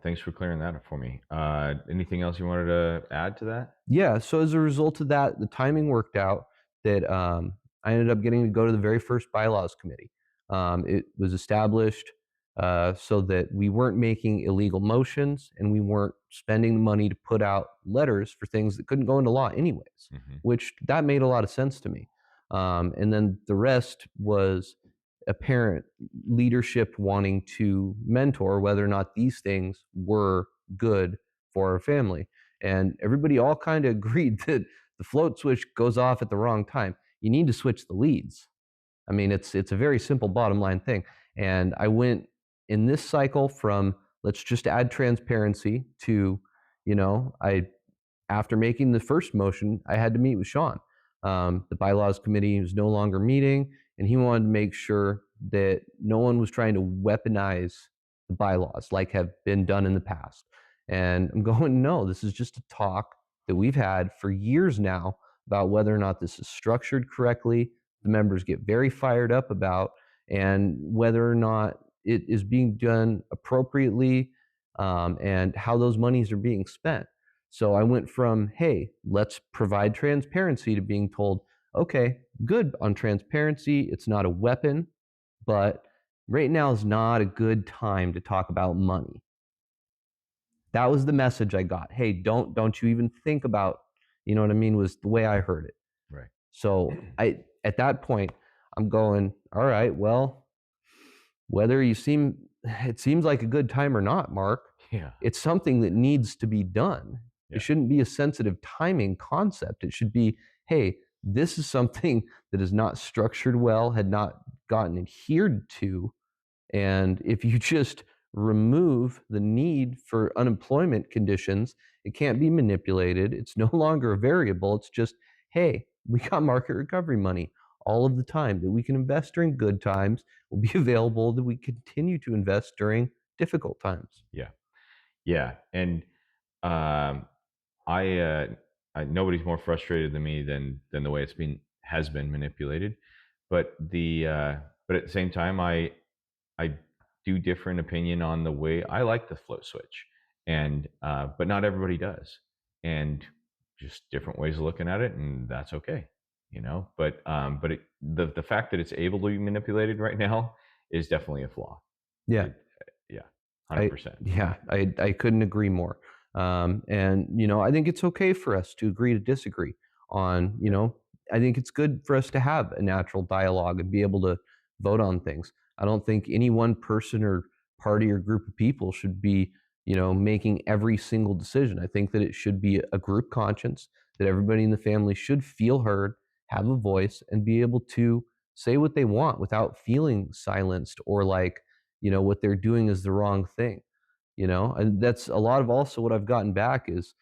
Thanks for clearing that up for me. Anything else you wanted to add to that? Yeah. So as a result of that, the timing worked out that I ended up getting to go to the very first bylaws committee. It was established so that we weren't making illegal motions and we weren't spending the money to put out letters for things that couldn't go into law anyways, Hmm. which that made a lot of sense to me. And then the rest was apparent leadership wanting to mentor whether or not these things were good for our family. And everybody all kind of agreed that the float switch goes off at the wrong time. You need to switch the leads. I mean, it's a very simple bottom line thing. And I went in this cycle from let's just add transparency to, I after making the first motion, I had to meet with Sean. The bylaws committee was no longer meeting, and he wanted to make sure that no one was trying to weaponize the bylaws like have been done in the past. And I'm going, no, this is just a talk that we've had for years now about whether or not this is structured correctly. The members get very fired up about, and whether or not it is being done appropriately, and how those monies are being spent. So I went from, hey, let's provide transparency to being told, okay, good on transparency. It's not a weapon, but right now is not a good time to talk about money. That was the message I got. Hey, don't you even think about, you know what I mean, was the way I heard it. Right. So at that point, I'm going, all right, well, whether it seems like a good time or not, Mark, Yeah. it's something that needs to be done. It Yeah. shouldn't be a sensitive timing concept. It should be, hey, this is something that is not structured well, had not gotten adhered to. And if you just remove the need for unemployment conditions, it can't be manipulated. It's no longer a variable. It's just, hey, we got market recovery money all of the time that we can invest during good times, will be available that we continue to invest during difficult times. Yeah. Yeah. And um, I, nobody's more frustrated than me than the way has been manipulated. But but at the same time, I do differ in opinion on the way I like the float switch, and but not everybody does, and just different ways of looking at it, and that's okay, But the fact that it's able to be manipulated right now is definitely a flaw. Yeah. It, yeah, I 100%. yeah, I couldn't agree more. And I think it's okay for us to agree to disagree on, I think it's good for us to have a natural dialogue and be able to vote on things. I don't think any one person or party or group of people should be, making every single decision. I think that it should be a group conscience, that everybody in the family should feel heard, have a voice, and be able to say what they want without feeling silenced or like, what they're doing is the wrong thing. And that's a lot of also what I've gotten back is,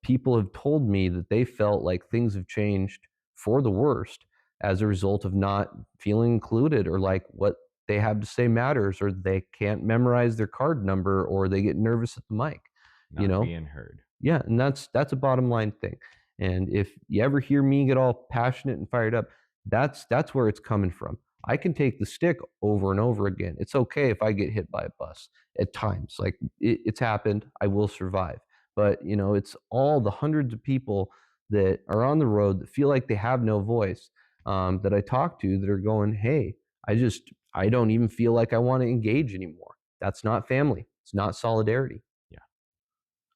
people have told me that they felt like things have changed for the worst as a result of not feeling included, or like what they have to say matters, or they can't memorize their card number, or they get nervous at the mic, you Not know being heard. yeah, and that's a bottom line thing. And if you ever hear me get all passionate and fired up, that's where it's coming from. I can take the stick over and over again. It's okay if I get hit by a bus at times. Like it's happened. I will survive. But it's all the hundreds of people that are on the road that feel like they have no voice, that I talk to, that are going, "Hey, I don't even feel like I want to engage anymore." That's not family. It's not solidarity. Yeah,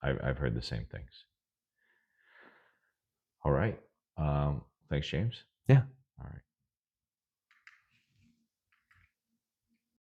I've heard the same things. All right. Thanks, James. Yeah. All right.